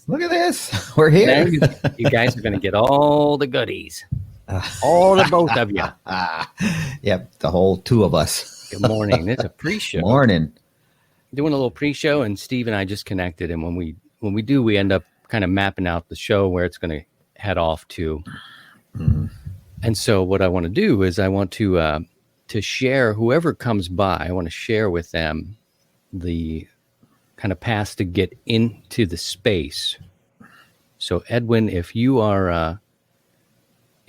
Look at this. We're here. You guys are going to get all the goodies. All the both of you. Yep, the whole two of us. Good morning. It's a pre-show. Morning. Doing a little pre-show, and Steve and I just connected. And when we do, we end up kind of mapping out the show where it's going to head off to. Mm-hmm. And so what I want to do is I want to share whoever comes by. I want to share with them the kind of pass to get into the space. So Edwin, if you are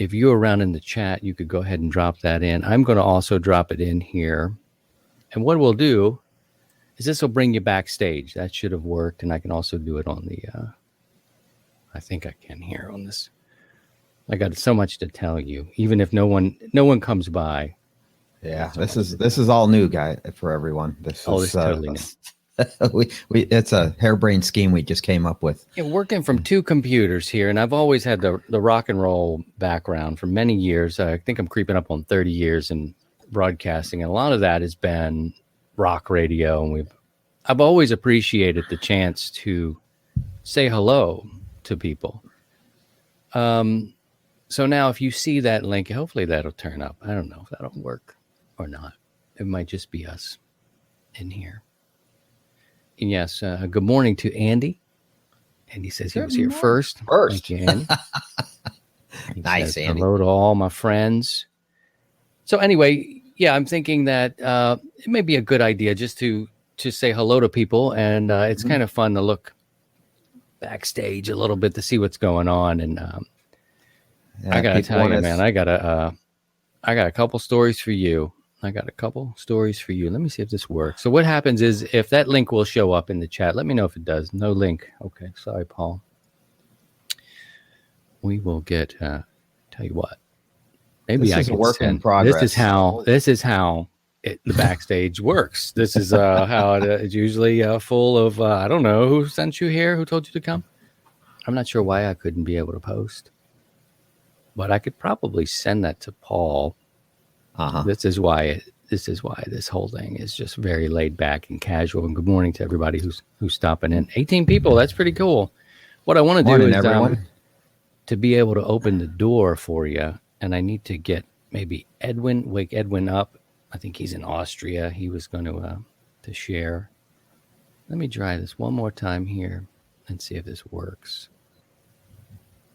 around in the chat, you could go ahead and drop that in. I'm going to also drop it in here. And what we'll do is this will bring you backstage. That should have worked. And I can also do it on the, I think I can here on this. I got so much to tell you, even if no one comes by. Yeah, this is all new, guy, for everyone. This is totally new. It's a harebrained scheme we just came up with. Yeah, working from two computers here, and I've always had the rock and roll background for many years. I think I'm creeping up on 30 years in broadcasting, and a lot of that has been rock radio. And I've always appreciated the chance to say hello to people. So now, if you see that link, hopefully that'll turn up. I don't know if that'll work or not. It might just be us in here. And yes, good morning to Andy. Andy says he was here first. Thank you, Andy. Nice, Andy. Hello to all my friends. So anyway, yeah, I'm thinking that it may be a good idea just to say hello to people. And it's kind of fun to look backstage a little bit to see what's going on. And I got to tell you, man, I got a couple stories for you. Let me see if this works. So what happens is if that link will show up in the chat, let me know if it does. No link. Okay. Sorry, Paul. We will get, tell you what, maybe I can work in progress. This is how the backstage works. This is how it's usually full of, I don't know who sent you here, who told you to come. I'm not sure why I couldn't be able to post, but I could probably send that to Paul. Uh-huh. This is why this whole thing is just very laid back and casual. And good morning to everybody who's stopping in. 18 people. That's pretty cool. What I want to do is to be able to open the door for you. And I need to get maybe wake Edwin up. I think he's in Austria. He was going to share. Let me try this one more time here and see if this works.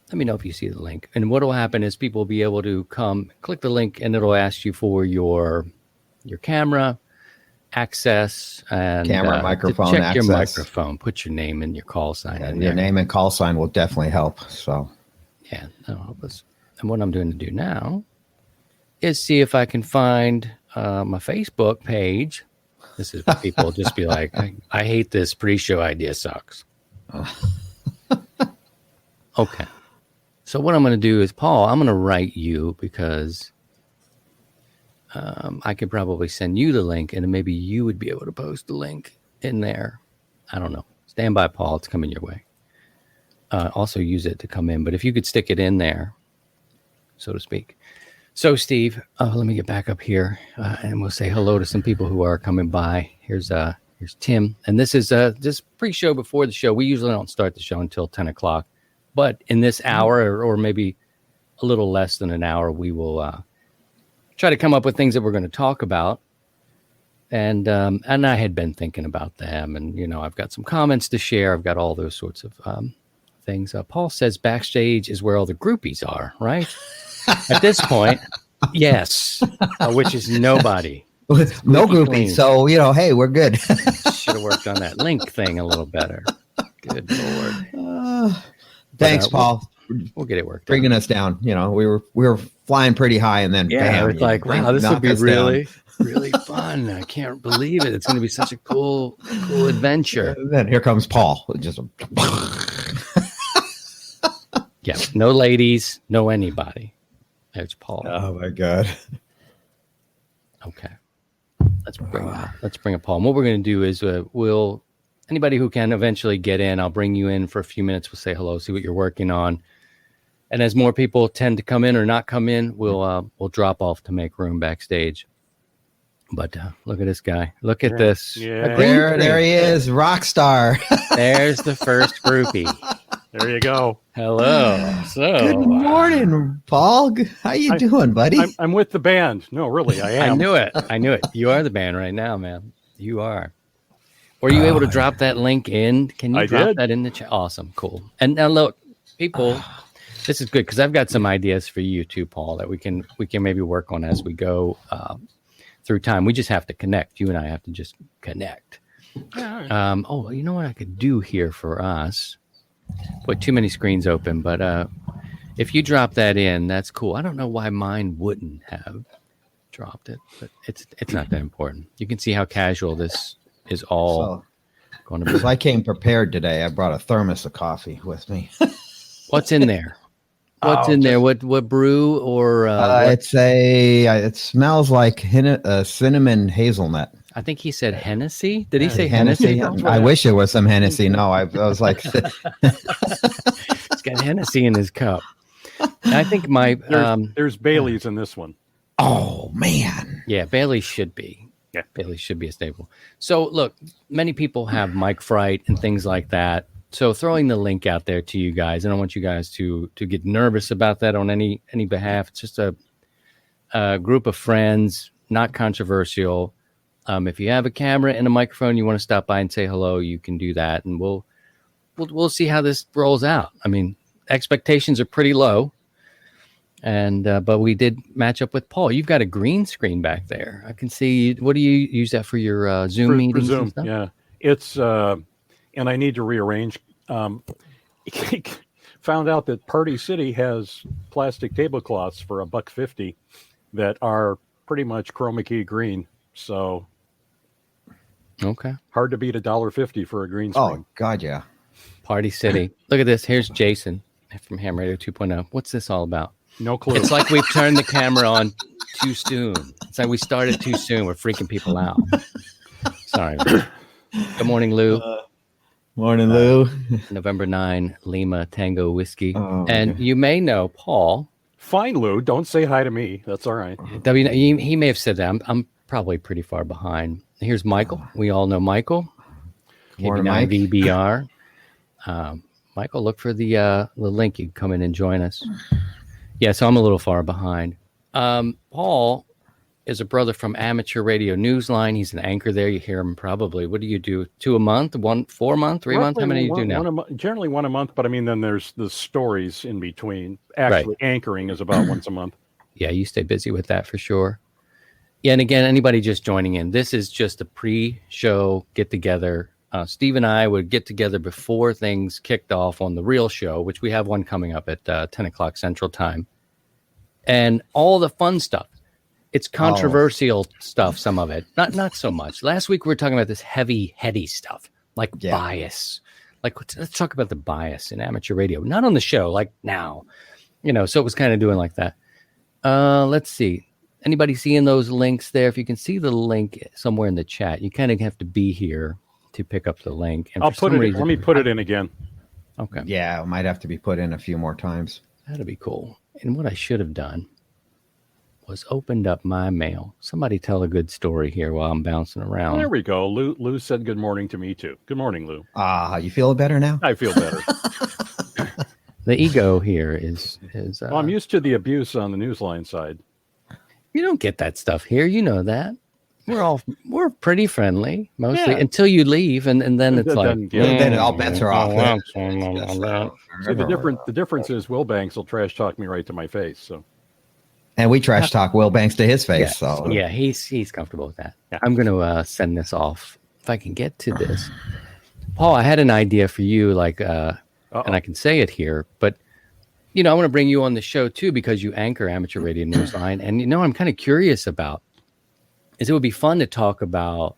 Let me know if you see the link. And what will happen is people will be able to come, click the link, and it'll ask you for your camera access and microphone check access. Your microphone. Put your name and your call sign in there. Your name and call sign will definitely help. So yeah, that'll help us. And what I'm going to do now is see if I can find my Facebook page. This is what people just be like, I hate this pre-show idea sucks. Okay. So what I'm going to do is, Paul, I'm going to write you because I could probably send you the link and then maybe you would be able to post the link in there. I don't know. Stand by, Paul. It's coming your way. Also use it to come in. But if you could stick it in there, so to speak. So, Steve, let me get back up here and we'll say hello to some people who are coming by. Here's Tim. And this is just pre-show before the show. We usually don't start the show until 10 o'clock. But in this hour, or maybe a little less than an hour, we will try to come up with things that we're going to talk about. And I had been thinking about them, and I've got some comments to share. I've got all those sorts of things. Paul says backstage is where all the groupies are, right? At this point, yes, which is nobody. No groupies. So hey, we're good. Should have worked on that link thing a little better. Good Lord. Thanks, Paul. We'll get it worked. Bringing us down. We were flying pretty high, and then bam, it's like, wow, this would be really fun. I can't believe it. It's going to be such a cool adventure. And then here comes Paul. Just yeah, no ladies, no anybody. There's Paul. Oh my God. Okay, let's bring up Paul. And what we're going to do is anybody who can eventually get in, I'll bring you in for a few minutes. We'll say hello, see what you're working on. And as more people tend to come in or not come in, we'll drop off to make room backstage. But look at this guy. Look at this. Yeah. There he is, rock star. There's the first groupie. There you go. Hello. So good morning, Paul. How you doing, buddy? I'm with the band. No, really, I am. I knew it. You are the band right now, man. You are. Were you able to drop that link in? Can you drop that in the chat? Awesome. Cool. And now look, people, this is good because I've got some ideas for you too, Paul, that we can maybe work on as we go through time. We just have to connect. You and I have to just connect. Oh, you know what I could do here for us? Put too many screens open, but if you drop that in, that's cool. I don't know why mine wouldn't have dropped it, but it's not that important. You can see how casual this is all going to be. So I came prepared today. I brought a thermos of coffee with me. What's in there? What's in there? What brew or? It smells like cinnamon hazelnut. I think he said Hennessy. Did he say Hennessy? I wish it was some Hennessy. No, I was like, he's got Hennessy in his cup. And I think there's Bailey's in this one. Oh man, yeah, Bailey's should be. Yeah, Bailey's should be a staple. So look, many people have mic fright and things like that. So throwing the link out there to you guys, I don't want you guys to get nervous about that on any behalf. It's just a group of friends, not controversial. If you have a camera and a microphone, you want to stop by and say hello, you can do that, and we'll see how this rolls out. I mean, expectations are pretty low, and but we did match up with Paul. You've got a green screen back there. I can see. What do you use that for your Zoom meetings? For Zoom, and stuff? yeah. It's and I need to rearrange. Found out that Party City has plastic tablecloths for $1.50 that are pretty much chroma key green. So. Okay. Hard to beat $1.50 for a green screen. Oh God, yeah. Party City. Look at this. Here's Jason from Ham Radio 2.0. What's this all about? No clue. It's like we've turned the camera on too soon. It's like we started too soon. We're freaking people out. Sorry. Good morning, Lou. Morning, Lou. November 9, Lima Tango Whiskey. Oh, and okay. you may know Paul. Fine, Lou. Don't say hi to me. That's all right. He may have said that. I'm probably pretty far behind. Here's Michael. We all know Michael. Morning, Mike. VBR. Michael, look for the link. You can come in and join us. Yeah, so I'm a little far behind. Paul is a brother from Amateur Radio Newsline. He's an anchor there. You hear him probably. What do you do? 2 a month? 4 month? 3 month? How many do you do now? Generally 1 a month, but I mean, then there's the stories in between. Actually, anchoring is about once a month. Yeah, you stay busy with that for sure. Yeah, and again, anybody just joining in, this is just a pre-show get-together. Steve and I would get together before things kicked off on the real show, which we have one coming up at 10 o'clock Central Time. And all the fun stuff. It's controversial stuff, some of it. Not so much. Last week we were talking about this heavy, heady stuff, like bias. Like, let's talk about the bias in amateur radio. Not on the show, like now. So it was kind of doing like that. Let's see. Anybody seeing those links there? If you can see the link somewhere in the chat, you kind of have to be here to pick up the link. And I'll put it in. Let me put it in again. Okay. Yeah, it might have to be put in a few more times. That'd be cool. And what I should have done was opened up my mail. Somebody tell a good story here while I'm bouncing around. There we go. Lou said good morning to me too. Good morning, Lou. You feel better now? I feel better. The ego here is well, I'm used to the abuse on the Newsline side. You don't get that stuff here. You know that. We're pretty friendly mostly until you leave, and then it's then all bets are off. See, the difference is Will Banks will trash talk me right to my face. So, and we trash talk Will Banks to his face. So yeah, he's comfortable with that. Yeah. I'm going to send this off if I can get to this. Paul, I had an idea for you, and I can say it here, but. I want to bring you on the show, too, because you anchor Amateur Radio Newsline. And, I'm kind of curious about is it would be fun to talk about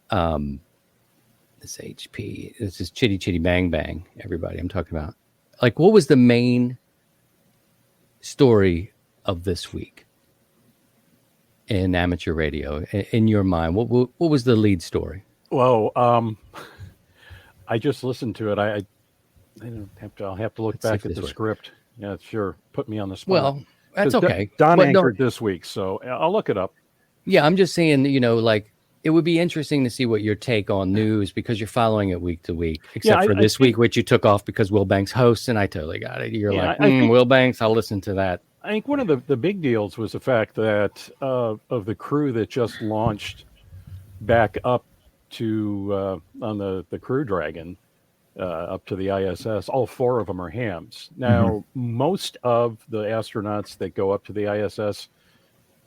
this HP. This is Chitty Chitty Bang Bang, everybody. I'm talking about. Like, what was the main story of this week in amateur radio, in your mind? What was the lead story? Well, I just listened to it. I'll have to look back at the script. Yeah, sure. Put me on the spot. Well, that's okay. Don anchored this week, so I'll look it up. Yeah, I'm just saying, like it would be interesting to see what your take on news, because you're following it week to week, except for this week, which you took off because Will Banks hosts, and I totally got it. You're like, Will Banks, I'll listen to that. I think one of the big deals was the fact that of the crew that just launched back up to on the Crew Dragon up to the ISS, all 4 of them are hams. Now, most of the astronauts that go up to the ISS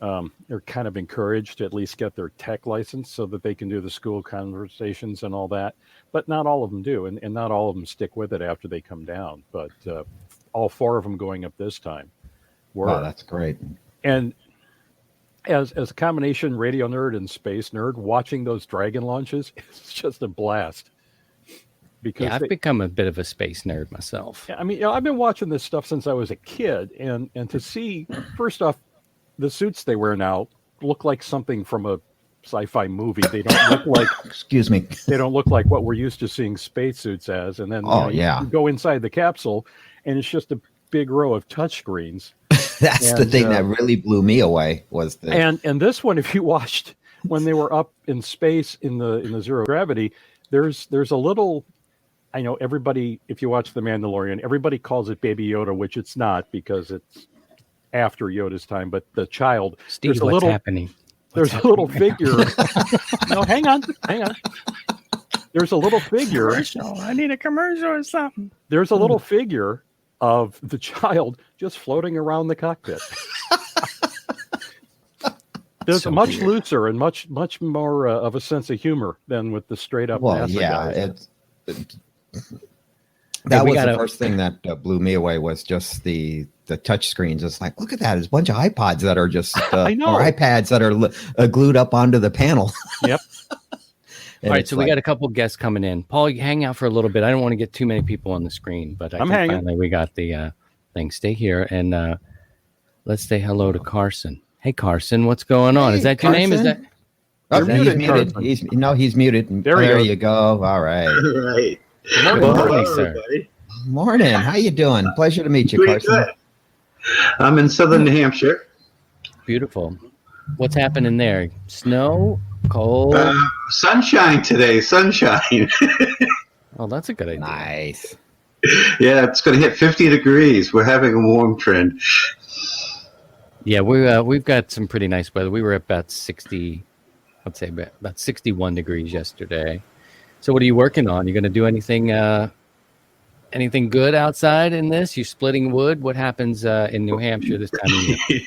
are kind of encouraged to at least get their tech license so that they can do the school conversations and all that. But not all of them do, and not all of them stick with it after they come down. But all 4 of them going up this time. Wow, that's great. And as a combination radio nerd and space nerd, watching those Dragon launches is just a blast. Because I've become a bit of a space nerd myself. I mean, I've been watching this stuff since I was a kid, and to see, first off, the suits they wear now look like something from a sci-fi movie. They don't look like excuse me. They don't look like what we're used to seeing spacesuits as. And then you go inside the capsule, and it's just a big row of touchscreens. That's the thing that really blew me away was the and this one, if you watched when they were up in space in the zero gravity, there's a little. I know everybody, if you watch The Mandalorian, everybody calls it Baby Yoda, which it's not because it's after Yoda's time. But the child, Steve, what's happening? There's a little figure. No, hang on. There's a little figure. Commercial. I need a commercial or something. There's a little figure of the child just floating around the cockpit. There's much weird. Looser and much more of a sense of humor than with the straight up NASA guys. That was the first thing that blew me away was just the touch screens. It's like, look at that. There's a bunch of iPods that are just or iPads that are glued up onto the panel. Yep. All right, so we got a couple guests coming in. Paul, you hang out for a little bit. I don't want to get too many people on the screen, but I'm hanging. Finally we got the thing. Stay here, and let's say hello to Carson. Hey, Carson, what's going on? Is that your name? Is that? Oh, he's muted. He's muted. There you go. All right. Right. Good morning, sir. Everybody. Morning. How you doing? Pleasure to meet you, Pretty Carson. Good. I'm in southern New Hampshire. Beautiful. What's happening there? Snow? Cold? Sunshine today. Sunshine. Oh, that's a good idea. Nice. Yeah, it's going to hit 50 degrees. We're having a warm trend. Yeah, we've got some pretty nice weather. We were at about 60, I'd say about 61 degrees yesterday. So what are you working on? You going to do anything good outside in this? You splitting wood? What happens in New Hampshire this time of year?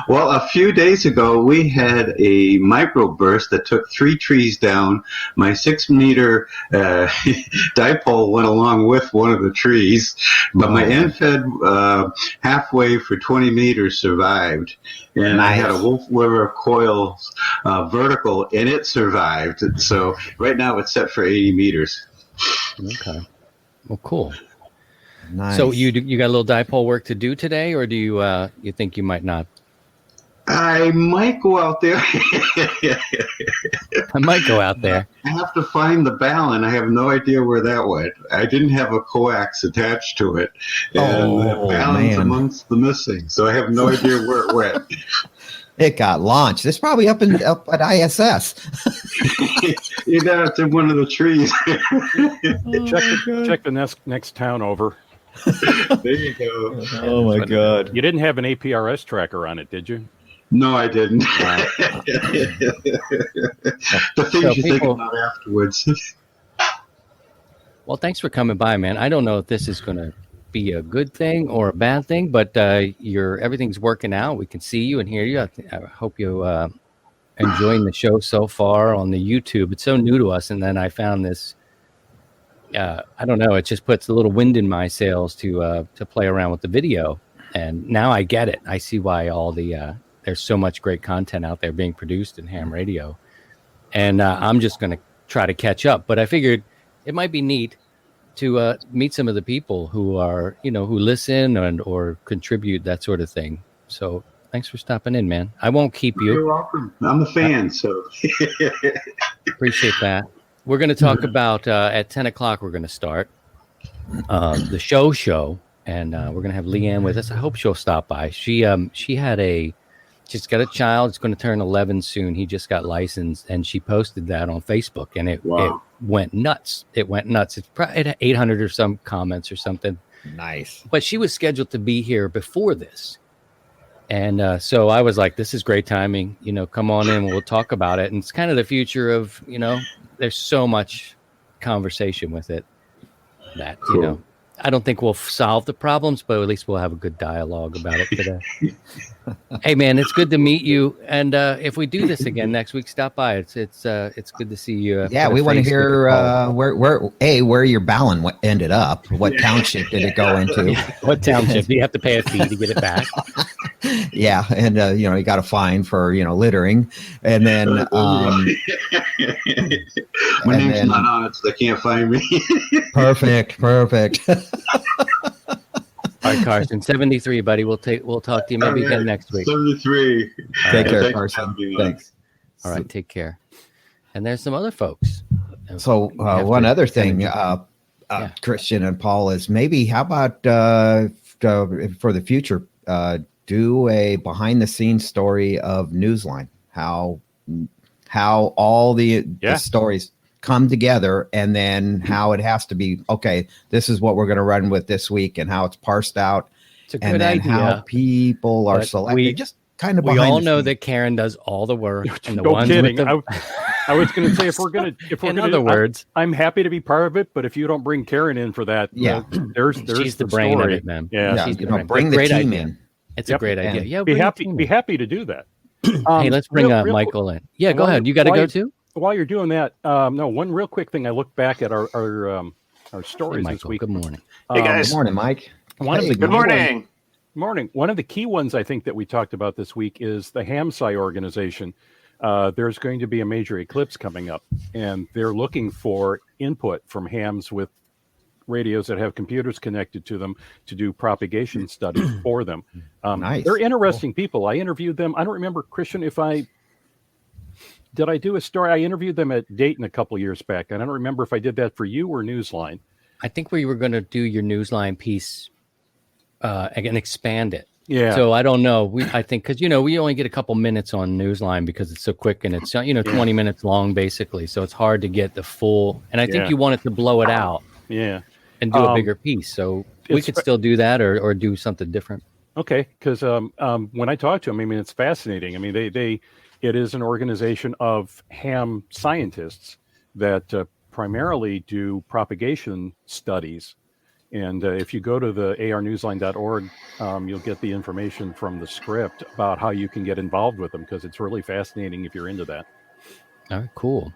Well, a few days ago, we had a microburst that took 3 trees down. My 6-meter dipole went along with one of the trees, but my end fed halfway for 20 meters survived. And nice. I had a Wolf Liver coil vertical, and it survived. So right now it's set for 80 meters. Okay. Well, cool. Nice. So you got a little dipole work to do today, or do you think you might not? I might go out there. I might go out there. I have to find the balun. I have no idea where that went. I didn't have a coax attached to it. And the balun's amongst the missing, so I have no idea where it went. It got launched. It's probably up at ISS. You know, it's in one of the trees. Check the next town over. There you go. Oh my God! You didn't have an APRS tracker on it, did you? No, I didn't. The things you think about afterwards. Well, thanks for coming by, man. I don't know if this is going to be a good thing or a bad thing, but everything's working out. We can see you and hear you. I hope you enjoying the show so far on the YouTube. It's so new to us, and then I found this. I don't know. It just puts a little wind in my sails to play around with the video, and now I get it. I see why all the there's so much great content out there being produced in ham radio, and I'm just going to try to catch up. But I figured it might be neat to meet some of the people who are, who listen or contribute, that sort of thing. So thanks for stopping in, man. I won't keep you. You're welcome. I'm a fan, so. Appreciate that. We're going to talk about, at 10 o'clock, we're going to start the show, and we're going to have Leanne with us. I hope she'll stop by. She had a She's got a child. It's going to turn 11 soon. He just got licensed, and she posted that on Facebook, and it went nuts. It went nuts. It's probably 800 or some comments or something. Nice. But she was scheduled to be here before this. And so I was like, this is great timing. Come on in. We'll talk about it. And it's kind of the future of, there's so much conversation with it that, Cool. I don't think we'll solve the problems, but at least we'll have a good dialogue about it today. Hey, man, it's good to meet you. And if we do this again next week, stop by. It's good to see you. Yeah, we want to hear where your Ballon ended up. What township did it go into? What township? Do you have to pay a fee to get it back? Yeah, and you got a fine for littering, and then my name's not on it, so they can't find me. Perfect. All right, Carson, 73, buddy. We'll talk to you maybe again next week. 73. Take care, Carson. Thanks. All right, take care. And there's some other folks. So one other thing, Christian and Paul, is maybe how about for the future, do a behind the scenes story of Newsline, how all the stories come together, and then how it has to be, okay, this is what we're going to run with this week, and how it's parsed out. It's a good idea. How people are selected. Just kind of we all know that Karen does all the work. And the no ones kidding. With I was going to say, if we're going in other words, I'm happy to be part of it, but if you don't bring Karen in for that, there's she's the brain story. of it, man. Yeah, she's the brain. Bring the team in. It's a great idea. Yeah, be happy to do that. Hey, let's bring Michael in. Yeah, go ahead. You got to go too. While you're doing that, one real quick thing. I looked back at our stories this week. Good morning. Hey guys. Good morning, Mike. Good morning. Morning. One of the key ones I think that we talked about this week is the HAMSI organization. There's going to be a major eclipse coming up, and they're looking for input from hams with radios that have computers connected to them to do propagation studies for them. Nice. They're interesting people. I interviewed them. I don't remember, Christian, did I do a story? I interviewed them at Dayton a couple years back, and I don't remember if I did that for you or Newsline. I think we were going to do your Newsline piece and expand it. Yeah. So I don't know. I think because we only get a couple minutes on Newsline because it's so quick and it's 20 minutes long basically. So it's hard to get the full. And I think you wanted to blow it out. Yeah. And do a bigger piece. So we could still do that or do something different. Okay. Because when I talked to them, it's fascinating. It is an organization of ham scientists that primarily do propagation studies. And if you go to the arnewsline.org, you'll get the information from the script about how you can get involved with them, because it's really fascinating if you're into that. All right, cool.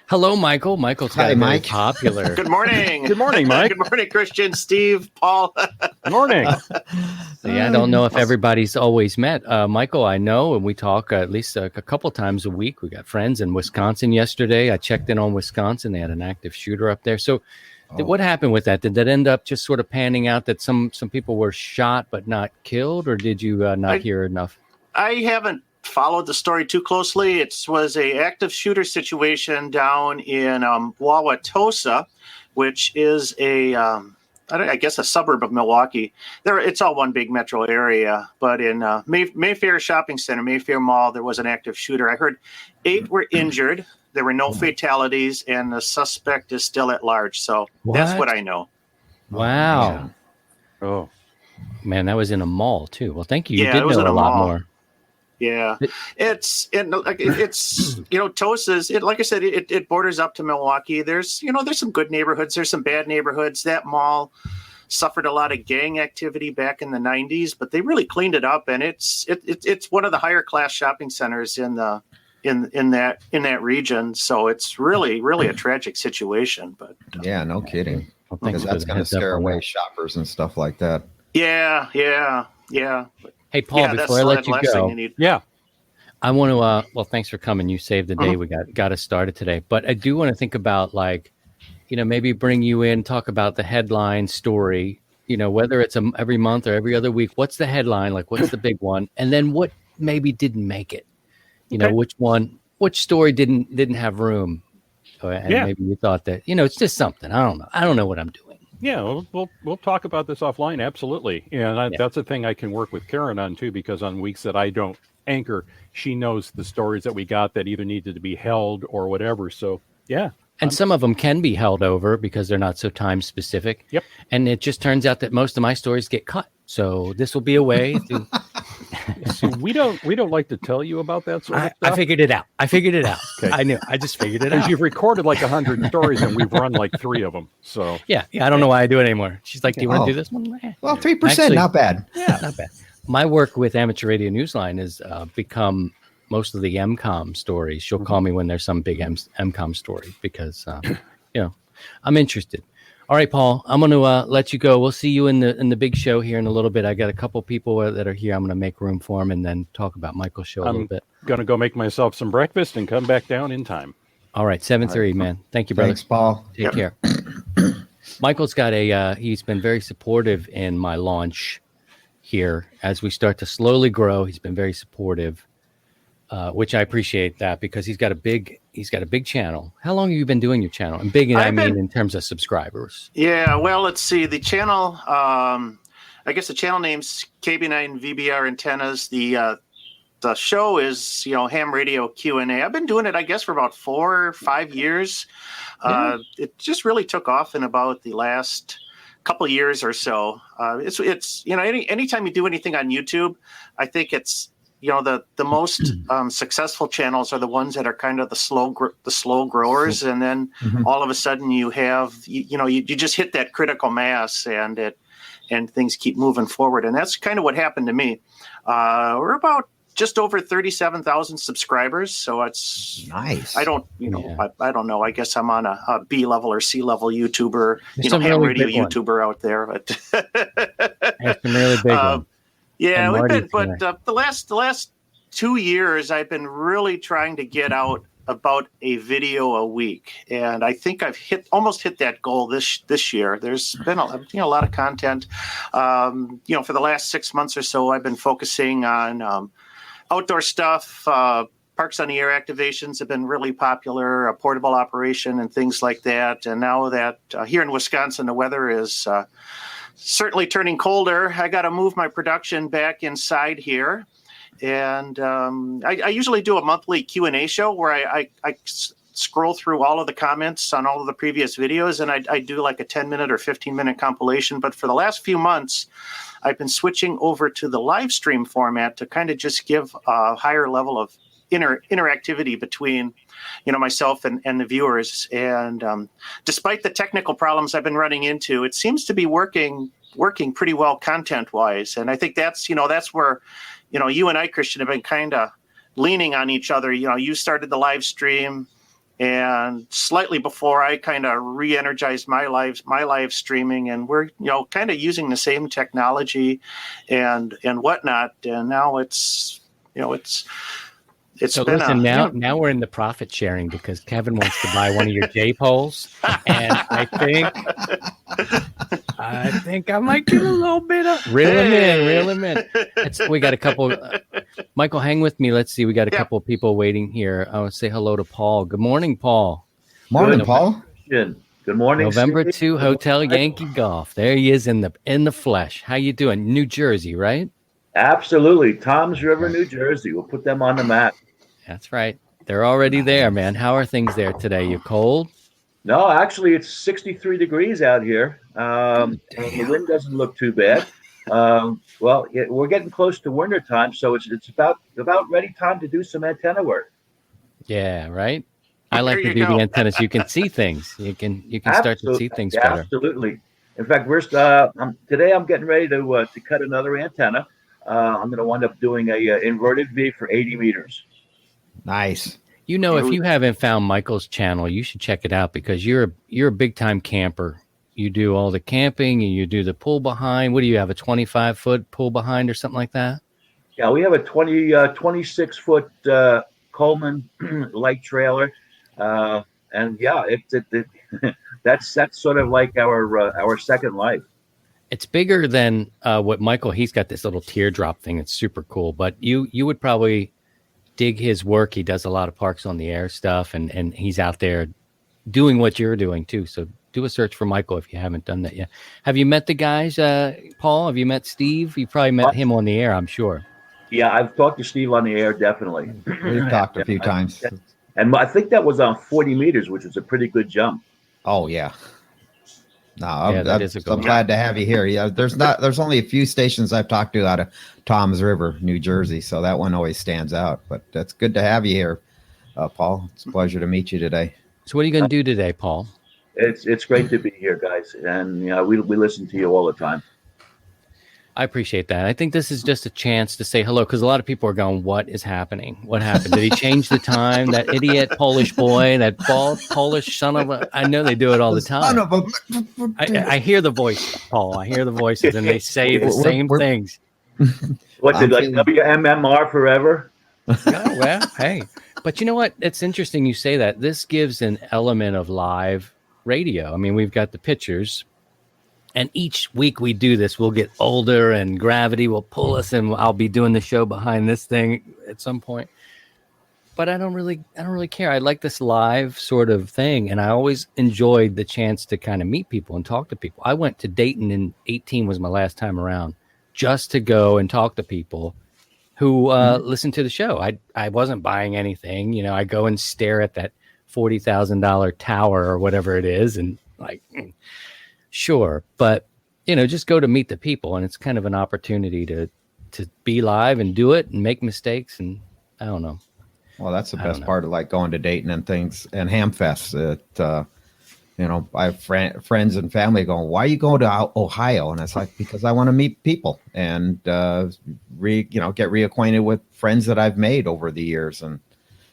Hello, Michael. Michael's got Mike. Popular. Good morning. Good morning, Mike. Good morning, Christian, Steve, Paul. Good morning. See, I don't know if everybody's always met. Michael, I know, and we talk at least a couple times a week. We got friends in Wisconsin yesterday. I checked in on Wisconsin. They had an active shooter up there. So what happened with that? Did that end up just sort of panning out that some people were shot but not killed, or did you not hear enough? I haven't followed the story too closely. It was a active shooter situation down in Wauwatosa, which is I guess a suburb of Milwaukee. It's all one big metro area, but in Mayfair Shopping Center, Mayfair Mall, there was an active shooter. I heard 8 were injured. There were no fatalities, and the suspect is still at large. So that's what I know. Wow. Oh, man, that was in a mall too. Well, thank you. You Yeah, did it was know in a a lot mall. more. Yeah, it's Tosa's. Like I said, it borders up to Milwaukee. There's some good neighborhoods. There's some bad neighborhoods. That mall suffered a lot of gang activity back in the 90s, but they really cleaned it up, and it's one of the higher class shopping centers in that region. So it's really a tragic situation. But yeah, no kidding. Well, Because that's going to scare away shoppers and stuff like that. Yeah. Hey, Paul, before I let you go, I want to, well, thanks for coming. You saved the day. We got us started today. But I do want to think about, maybe bring you in, talk about the headline story, whether it's every month or every other week. What's the headline? What's the big one? And then what maybe didn't make it? Which story didn't have room? And maybe you thought that, it's just something. I don't know. I don't know what I'm doing. Yeah, we'll talk about this offline. Absolutely. And that's a thing I can work with Karen on too, because on weeks that I don't anchor, she knows the stories that we got that either needed to be held or whatever. So yeah. And some of them can be held over because they're not so time specific. Yep. And it just turns out that most of my stories get cut. So this will be a way to. So we don't like to tell you about that sort of stuff. I figured it out. Okay. I knew. I just figured it out. You've recorded like 100 stories and we've run like 3 of them. So yeah. I don't know why I do it anymore. She's like, "Do you want to do this one?" Well, 3%, not bad. Yeah, not bad. My work with Amateur Radio Newsline has become most of the MCOM stories. She'll call me when there's some big MCOM story because, I'm interested. All right, Paul, I'm going to let you go. We'll see you in the big show here in a little bit. I got a couple people that are here. I'm going to make room for them and then talk about Michael's show a little bit. I'm going to go make myself some breakfast and come back down in time. All right, 7:30, man. Thank you, brother. Thanks, Paul. Take care. Michael's got he's been very supportive in my launch here as we start to slowly grow. He's been very supportive. Which I appreciate that because he's got a big channel. How long have you been doing your channel? And big, I mean in terms of subscribers. Yeah, well, let's see. The channel, I guess the channel name's KB9 VBR Antennas. The show is, ham radio Q&A. I've been doing it, I guess, for about 4 or 5 years. Yeah. It just really took off in about the last couple of years or so. It's anytime you do anything on YouTube, I think it's, the most successful channels are the ones that are kind of the slow growers, and then all of a sudden you have you just hit that critical mass, and things keep moving forward, and that's kind of what happened to me. We're about just over 37,000 subscribers, so it's nice. I don't I don't know. I guess I'm on a B level or C level YouTuber, ham really radio YouTuber out there, but there's some really big ones. Yeah, we've been, but the last 2 years, I've been really trying to get out about a video a week, and I think I've almost hit that goal this year. There's been a lot of content. For the last 6 months or so, I've been focusing on outdoor stuff. Parks on the Air activations have been really popular, a portable operation, and things like that. And now that here in Wisconsin, the weather is certainly turning colder, I got to move my production back inside here. And I usually do a monthly Q&A show where I scroll through all of the comments on all of the previous videos, and I do like a 10-minute or 15-minute compilation. But for the last few months, I've been switching over to the live stream format to kind of just give a higher level of interactivity between myself and the viewers. And despite the technical problems I've been running into, it seems to be working pretty well content wise. And I think that's where you and I, Christian, have been kind of leaning on each other. You started the live stream, and slightly before I kind of re-energized my live streaming, and we're kind of using the same technology and whatnot. And now it's so been listen, now we're in the profit sharing because Kevin wants to buy one of your J poles, and I think I might get a little bit of reel him in. We got a couple. Michael, hang with me. Let's see. We got a couple of people waiting here. I want to say hello to Paul. Good morning, Paul. Morning, Paul. Good morning. November 2 Hotel Yankee Golf. There he is in the flesh. How you doing? New Jersey, right? Absolutely. Toms River, New Jersey. We'll put them on the map. That's right. They're already there, man. How are things there today? You cold? No, actually, it's 63 degrees out here. And the wind doesn't look too bad. We're getting close to winter time, so it's about ready time to do some antenna work. Yeah, right. I like to do the antennas. You can see things. You can start to see things better. Absolutely. In fact, today I'm getting ready to cut another antenna. I'm going to wind up doing a inverted V for 80 meters. Nice. If you haven't found Michael's channel, you should check it out because you're a big time camper. You do all the camping and you do the pull behind. What do you have, a 25-foot pull behind or something like that? Yeah, we have a 26-foot Coleman light trailer, and yeah, that's sort of like our second life. It's bigger than what Michael. He's got this little teardrop thing. It's super cool. But you would probably dig his work. He does a lot of Parks on the Air stuff, and he's out there doing what you're doing too. So do a search for Michael if you haven't done that yet. Have you met the guys, Paul? Have you met Steve? You probably met him on the air, I'm sure. Yeah, I've talked to Steve on the air, definitely. We've talked a few times. And I think that was on 40 meters, which was a pretty good jump. Oh, yeah. No, I'm glad to have you here. Yeah, there's only a few stations I've talked to out of Toms River, New Jersey, so that one always stands out. But it's good to have you here, Paul. It's a pleasure to meet you today. So what are you going to do today, Paul? It's great to be here, guys, and we listen to you all the time. I appreciate that. I think this is just a chance to say hello, because a lot of people are going, what is happening? What happened? Did he change the time? That idiot Polish boy, that bald Polish son of a... I know they do it all the time. Son of a... I hear the voice, Paul. I hear the voices, and they say the same things. What, did like WMMR forever? Oh, well, hey. But you know what? It's interesting you say that. This gives an element of live radio. I mean, we've got the pictures. And each week we do this, we'll get older and gravity will pull us, and I'll be doing the show behind this thing at some point. But I don't really care. I like this live sort of thing, and I always enjoyed the chance to kind of meet people and talk to people. I went to Dayton in 2018 was my last time around, just to go and talk to people who listened to the show. I wasn't buying anything, I go and stare at that $40,000 tower or whatever it is, and like. Sure, but just go to meet the people, and it's kind of an opportunity to be live and do it and make mistakes, and I don't know. Well, that's the best part of like going to Dayton and things and Hamfest. I have friends and family going, "Why are you going to Ohio?" And it's like, because I want to meet people and get reacquainted with friends that I've made over the years, and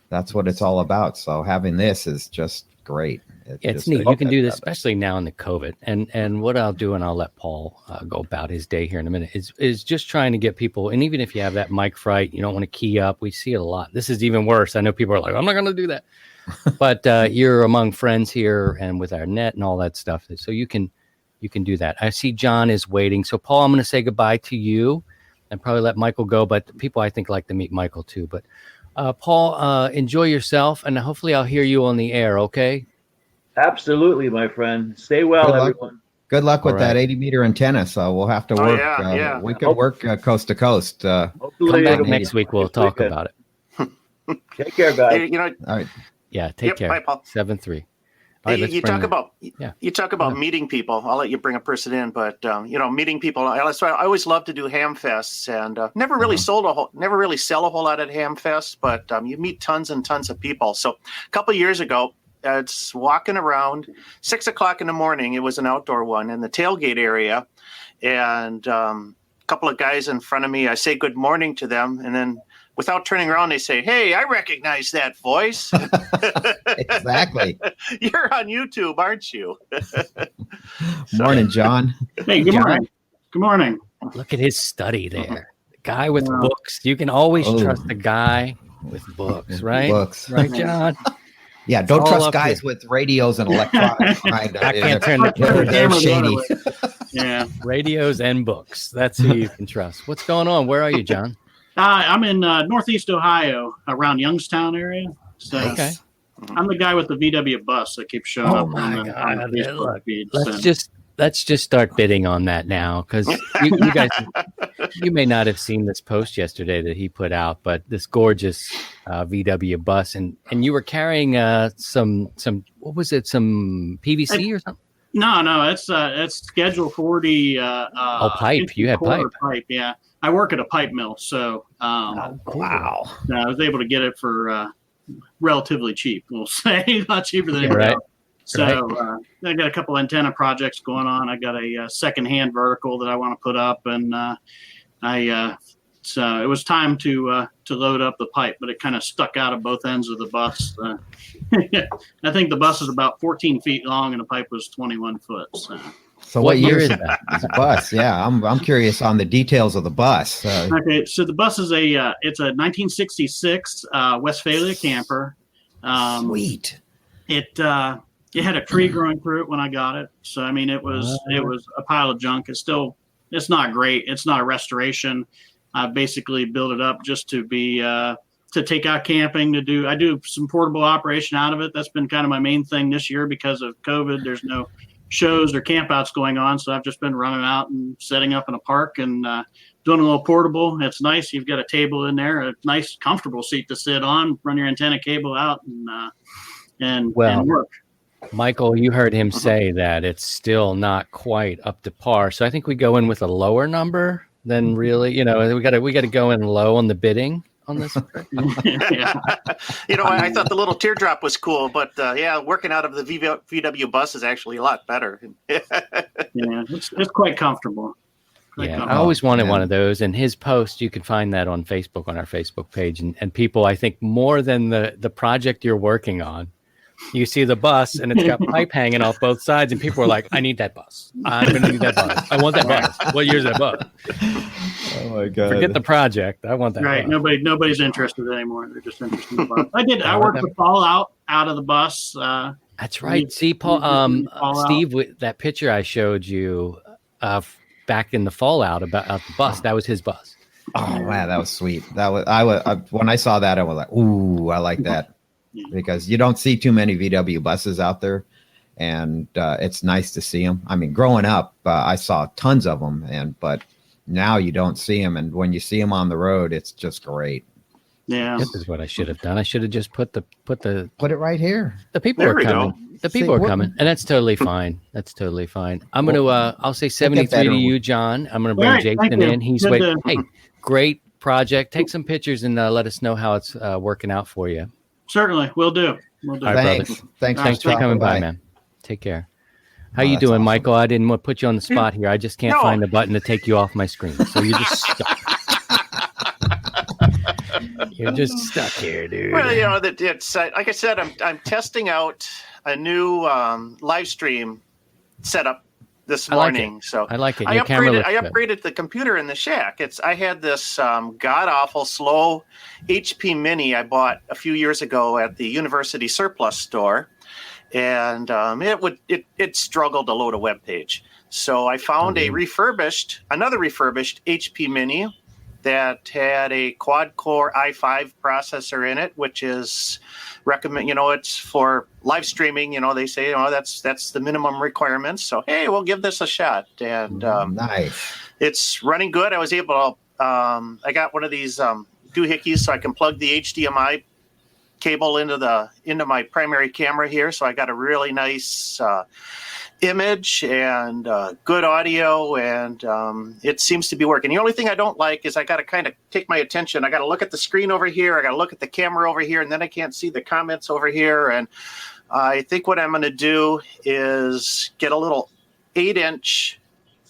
that's what it's all about. So having this is just great. It's neat. You can do this, especially now in the COVID. And what I'll do, and I'll let Paul go about his day here in a minute, is just trying to get people. And even if you have that mic fright, you don't want to key up. We see it a lot. This is even worse. I know people are like, I'm not going to do that. But you're among friends here and with our net and all that stuff. So you can do that. I see John is waiting. So Paul, I'm going to say goodbye to you and probably let Michael go. But people I think like to meet Michael too. But Paul, enjoy yourself. And hopefully I'll hear you on the air. Okay. Absolutely, my friend. Stay well, everyone. Good luck with that 80-meter antenna. So we'll have to work. We could work coast to coast. Come back next week. We'll talk about it. Take care, guys. All right. Yeah, take care. Bye, Paul. 7-3. Right, you talk about meeting people. I'll let you bring a person in, but meeting people. I always love to do Hamfests, and never really sell a whole lot at Hamfest, but you meet tons and tons of people. So a couple of years ago. It's walking around 6 o'clock in the morning. It was an outdoor one in the tailgate area. And a couple of guys in front of me, I say good morning to them. And then without turning around, they say, "Hey, I recognize that voice." Exactly. You're on YouTube, aren't you? Morning, John. Hey, good morning. Good morning. Look at his study there. The guy with books. You can always trust the guy with books, right? Books. Right, John? Yeah, don't trust guys with radios and electronics. I can't turn the camera. They're shady. Yeah, radios and books. That's who you can trust. What's going on? Where are you, John? I'm in Northeast Ohio, around Youngstown area. So okay. I'm the guy with the VW bus that keeps showing up on the Facebook feed. Let's just start bidding on that now, because you guys, you may not have seen this post yesterday that he put out, but this gorgeous VW bus, and you were carrying some what was it, some PVC or something? No, it's Schedule 40. Pipe. You had pipe. Yeah, I work at a pipe mill, so cool. Wow. I was able to get it for relatively cheap. We'll say not cheaper than right. else. So I got a couple antenna projects going on. I got a second-hand vertical that I want to put up, and so it was time to load up the pipe, but it kind of stuck out of both ends of the bus. I think the bus is about 14 feet long, and the pipe was 21 foot. So what year is that? It's a bus. Yeah, I'm curious on the details of the bus. Okay, so the bus is it's a 1966 Westphalia camper. Sweet. It had a tree growing through it when I got it. So, I mean, it was a pile of junk. It's not great. It's not a restoration. I basically built it up just to be, to take out camping, I do some portable operation out of it. That's been kind of my main thing this year because of COVID. There's no shows or campouts going on. So I've just been running out and setting up in a park and doing a little portable. It's nice. You've got a table in there, a nice, comfortable seat to sit on. Run your antenna cable out and work. Michael, you heard him say that it's still not quite up to par. So I think we go in with a lower number than really, we got to go in low on the bidding on this. Yeah. I thought the little teardrop was cool, but working out of the VW bus is actually a lot better. Yeah, it's quite comfortable. I always wanted one of those. And his post, you can find that on Facebook, on our Facebook page. And people, I think, more than the project you're working on, you see the bus and it's got pipe hanging off both sides, and people are like, I need that bus. I'm going to need that bus. I want that bus. What year's that bus? Oh my God. Forget the project. I want that bus. Nobody's interested anymore. They're just interested in the bus. I worked the fallout out of the bus. That's right. See, Paul, Steve, that picture I showed you back in the fallout about the bus, that was his bus. Oh man, that was sweet. When I saw that, I was like, ooh, I like that. Because you don't see too many VW buses out there, and it's nice to see them. I mean, growing up, I saw tons of them, but now you don't see them, and when you see them on the road, it's just great. Yeah, this is what I should have done. I should have just put it right here. The people are coming. The people are coming, and that's totally fine. That's totally fine. I'm gonna I'll say 73 to you, John. I'm gonna bring Jason in. He's waiting. Hey, great project. Take some pictures and let us know how it's working out for you. Certainly, we'll do. All right, Thanks for coming by, man. Take care. How you doing, awesome. Michael? I didn't want to put you on the spot here. I just can't find the button to take you off my screen. So you're just stuck. You're just stuck here, dude. Well, it's like I said, I'm testing out a new live stream setup this morning. I like it. I upgraded the computer in the shack. I had this god awful slow HP Mini I bought a few years ago at the University Surplus store, and it struggled to load a web page. So I found another refurbished HP Mini that had a quad-core i5 processor in it, which is it's for live streaming. They say, that's the minimum requirements. So, hey, we'll give this a shot. And nice. It's running good. I was able to, I got one of these doohickeys so I can plug the HDMI cable into my primary camera here. So I got a really nice image and good audio, and it seems to be working. The only thing I don't like is I got to kind of take my attention. I got to look at the screen over here. I got to look at the camera over here, and then I can't see the comments over here. And I think what I'm going to do is get a little 8-inch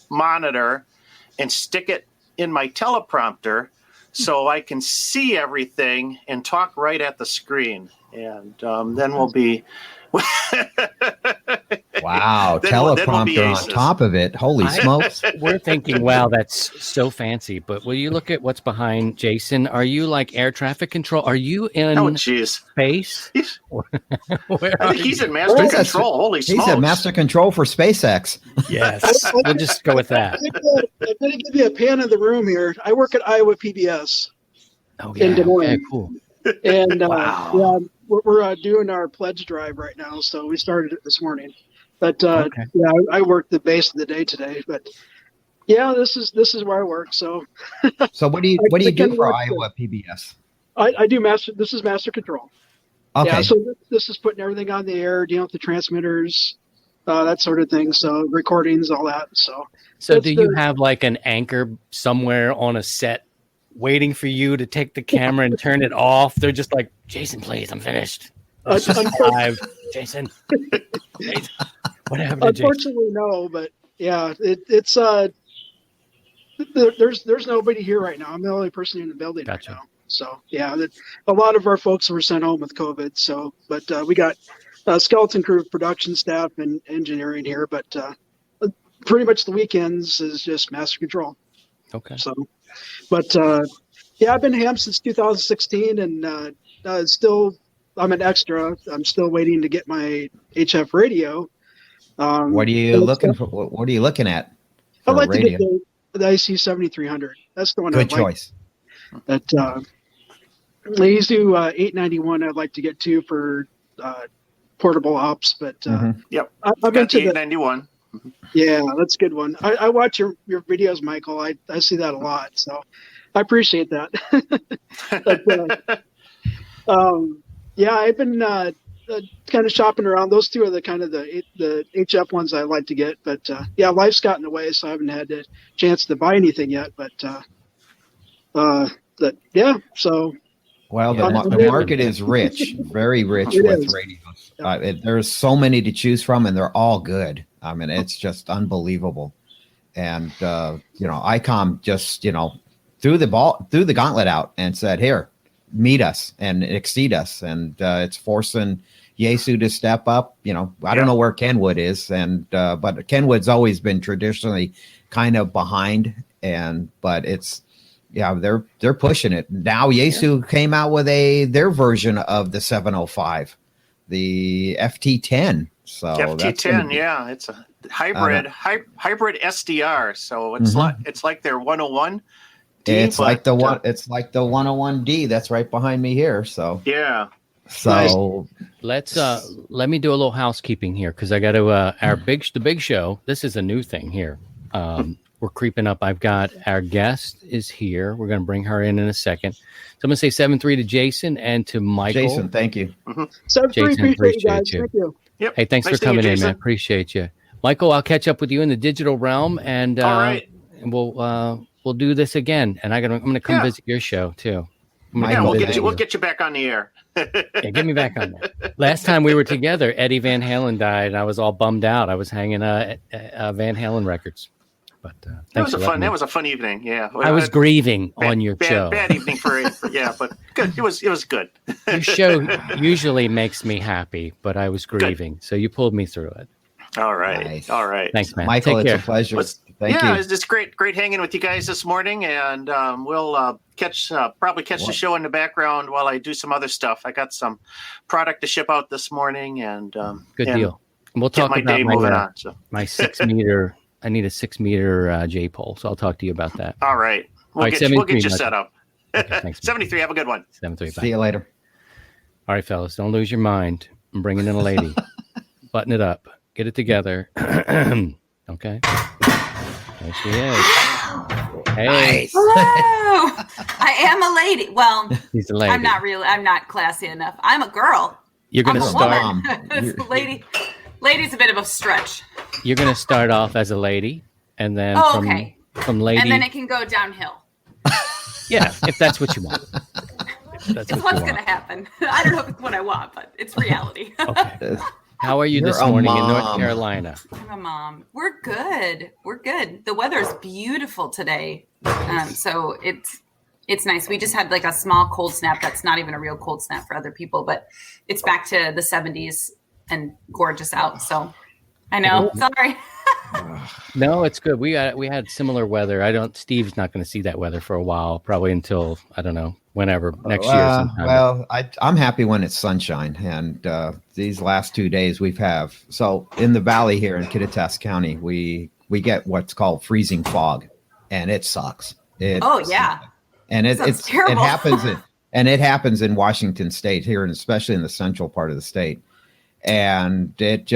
monitor and stick it in my teleprompter so I can see everything and talk right at the screen. And then we'll be... Wow, teleprompter on top of it. Holy smokes. We're thinking, wow, that's so fancy. But will you look at what's behind Jason? Are you like air traffic control? Are you in space? I think he's in master control. Holy smokes. He's at master control for SpaceX. Yes, we'll just go with that. I'm going to give you a pan of the room here. I work at Iowa PBS in Des Moines. Okay, cool. And we're doing our pledge drive right now, so we started it this morning. But I worked the base of the day today. But this is where I work. So what do you do for Iowa PBS? I do master. This is master control. Okay. Yeah, so this is putting everything on the air, dealing with the transmitters, that sort of thing. So recordings, all that. So do you have like an anchor somewhere on a set waiting for you to take the camera and turn it off? They're just like, Jason, please, I'm finished. It's just live. Jason. What happened to Jason? Unfortunately, no, but yeah, it's there's nobody here right now. I'm the only person in the building right now. So yeah, a lot of our folks were sent home with COVID. So, but we got skeleton crew, production staff, and engineering here. But pretty much the weekends is just master control. Okay. So, but I've been ham since 2016, and still I'm an extra. I'm still waiting to get my HF radio. What are you looking for? What are you looking at? I'd like to get the IC 7300. That's the one. Good choice. That I used to 891. I'd like to get to for portable ops, but yep, I'm into the 891. Yeah, that's a good one. I watch your videos, Michael. I see that a lot, so I appreciate that. But, yeah, I've been kind of shopping around. Those two are the kind of the HF ones I like to get. But yeah, life's got in the way, so I haven't had a chance to buy anything yet. But yeah, so. Well, the market is rich, very rich with radios. There's so many to choose from, and they're all good. I mean, it's just unbelievable. And ICOM just threw the gauntlet out and said, "Here, meet us and exceed us." And it's forcing Yaesu to step up. I don't know where Kenwood is, but Kenwood's always been traditionally kind of behind, but it's. Yeah, they're pushing it. Now Yaesu came out with their version of the 705, the FT10. So FT10, it's a hybrid SDR. So it's like their 101. It's like the 101D that's right behind me here. So yeah. So let's let me do a little housekeeping here because I got to the big show. This is a new thing here. We're creeping up. I've got our guest is here. We're going to bring her in a second. So I'm going to say 7-3 to Jason and to Michael. Jason, thank you. 7-3, appreciate you guys. Thank you. Yep. Hey, thanks for coming in, man. Appreciate you. Michael, I'll catch up with you in the digital realm, and all right. And we'll do this again. And I'm going to come visit your show too. We'll get you back on the air. Yeah, get me back on there. Last time we were together, Eddie Van Halen died, and I was all bummed out. I was hanging Van Halen records. But that was a fun evening. Yeah, I was grieving on your show. Bad evening for but good. It was good. Your show usually makes me happy, but I was grieving, so you pulled me through it. All right, nice. All right. Thanks, man. Michael, it's a pleasure. Thank you. It's just great hanging with you guys this morning, and we'll probably catch the show in the background while I do some other stuff. I got some product to ship out this morning, and good deal. And we'll talk about my 6 meter. I need a 6 meter J pole, so I'll talk to you about that. All right. We'll get you set up. Okay, thanks, 73. Have a good one. 73. See you later. All right, fellas. Don't lose your mind. I'm bringing in a lady. Button it up. Get it together. Okay. There she is. Hey. Nice. Hello. I am a lady. Well, he's a lady. I'm not classy enough. I'm a girl. You're going to start. Lady's a bit of a stretch. You're going to start off as a lady, and then from lady, and then it can go downhill. Yeah, if that's what you want. It's what's going to happen. I don't know if it's what I want, but it's reality. Okay. How are you this morning in North Carolina? I'm a mom. We're good. The weather's beautiful today, so it's nice. We just had like a small cold snap. That's not even a real cold snap for other people, but it's back to the 70s and gorgeous out. So I know. Sorry. No, it's good. We had similar weather. Steve's not going to see that weather for a while, probably until I don't know whenever next year. Sometime. Well, I'm happy when it's sunshine, and these last 2 days so in the valley here in Kittitas County, we get what's called freezing fog, and it sucks. And it happens in Washington State here, and especially in the central part of the state. And it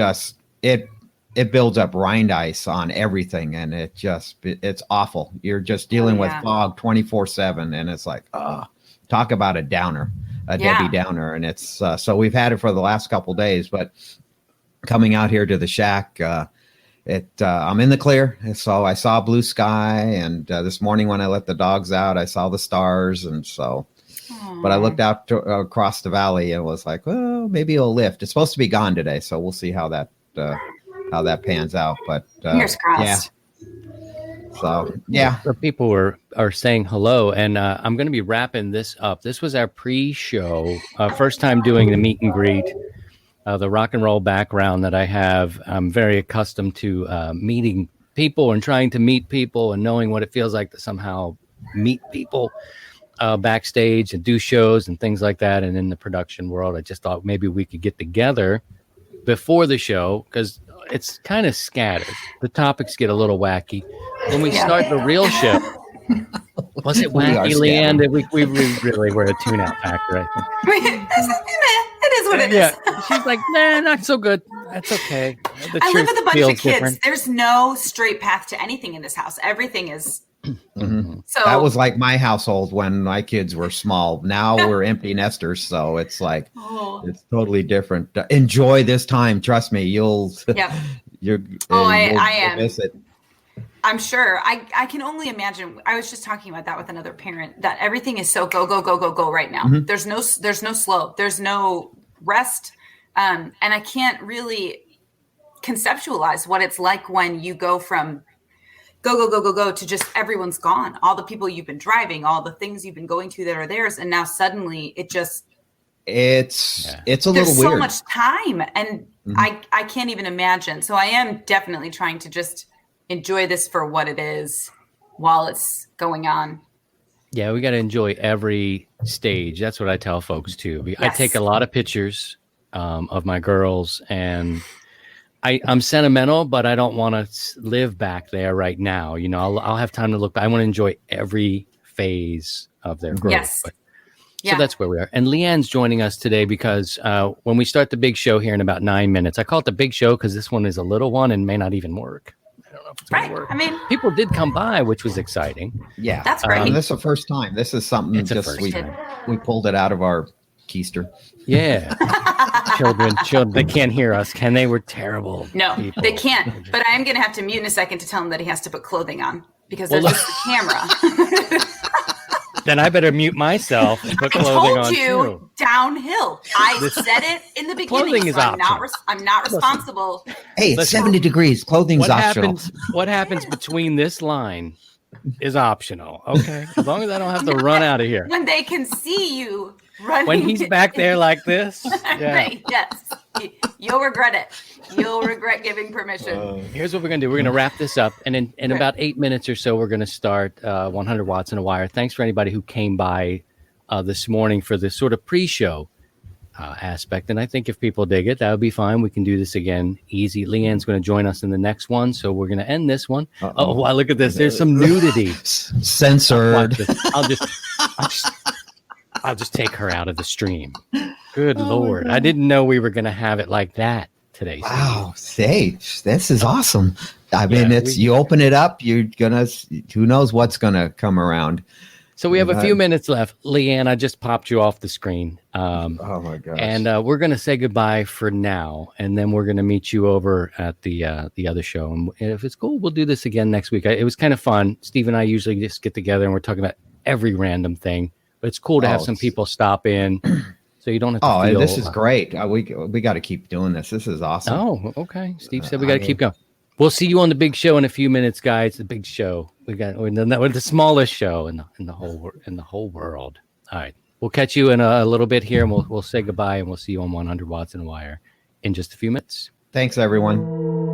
builds up rind ice on everything, and it's awful. You're just dealing with fog 24/7, and it's like, talk about a downer, Debbie Downer. And it's so we've had it for the last couple of days, but coming out here to the shack, I'm in the clear. So I saw blue sky, and this morning when I let the dogs out, I saw the stars, and so. But I looked out across the valley and was like, well, maybe it'll lift. It's supposed to be gone today, so we'll see how that pans out. But fingers crossed. Yeah. So yeah, so people are saying hello, and I'm going to be wrapping this up. This was our pre-show, first time doing the meet and greet. The rock and roll background that I have, I'm very accustomed to meeting people and trying to meet people and knowing what it feels like to somehow meet people. Backstage and do shows and things like that. And in the production world, I just thought maybe we could get together before the show because it's kind of scattered. The topics get a little wacky. When we start the real show, was it wacky, Leanne? We really were a tune-out factor, I think. It is what it is. She's like, nah, not so good. That's okay. I live with a bunch of kids. Different. There's no straight path to anything in this house. Everything is. Mm-hmm. So that was like my household when my kids were small. Now we're empty nesters, so it's like it's totally different. Enjoy this time. Trust me, you'll. Yep. I am. Miss it. I'm sure. I can only imagine. I was just talking about that with another parent. That everything is so go right now. Mm-hmm. There's no slow. There's no rest, and I can't really conceptualize what it's like when you go from go to just everyone's gone. All the people you've been driving, all the things you've been going to that are theirs, and now suddenly it just it's a little weird. There's so much time, and I can't even imagine. So I am definitely trying to just enjoy this for what it is while it's going on. Yeah, we got to enjoy every stage. That's what I tell folks too. Yes. I take a lot of pictures of my girls, and I'm sentimental, but I don't want to live back there right now. You know, I'll have time to look back. I want to enjoy every phase of their growth. Yes. So that's where we are. And Leanne's joining us today because when we start the big show here in about 9 minutes, I call it the big show because this one is a little one and may not even work. I don't know if it's going to work. I mean, people did come by, which was exciting. Yeah. That's great. This is the first time. This is something we pulled it out of our keister. Yeah. Children, they can't hear us. Can they? We're terrible. No, people. They can't. But I am going to have to mute in a second to tell him that he has to put clothing on because there's just the camera. Then I better mute myself and put clothing on too. I told you downhill. I said it in the beginning. Clothing is optional. I'm not responsible. Hey, it's 70 degrees. Clothing's optional. What happens between this line is optional. Okay, as long as I don't have to run out of here. When they can see you running. When he's back there like this. Yeah. Right, yes. You'll regret it. You'll regret giving permission. Here's what we're going to do. We're going to wrap this up. And in about 8 minutes or so, we're going to start 100 Watts in a Wire. Thanks for anybody who came by this morning for this sort of pre-show aspect. And I think if people dig it, that would be fine. We can do this again easy. Leanne's going to join us in the next one. So we're going to end this one. Oh, wow, look at this. There's some nudity. Censored. I'll just take her out of the stream. Good Lord. I didn't know we were going to have it like that today. Wow. Say, this is awesome. I mean, you open it up, you're going to, who knows what's going to come around. So we have a few minutes left. Leanne, I just popped you off the screen. Oh my gosh. And we're going to say goodbye for now. And then we're going to meet you over at the other show. And if it's cool, we'll do this again next week. It was kind of fun. Steve and I usually just get together and we're talking about every random thing. But it's cool to have some people stop in, so you don't have to feel... this is great. We got to keep doing this. This is awesome. Oh, okay. Steve said we got to keep going. We'll see you on the big show in a few minutes, guys. The big show. We're the smallest show in the whole world. All right. We'll catch you in a little bit here, and we'll say goodbye, and we'll see you on 100 Watts in a Wire in just a few minutes. Thanks, everyone.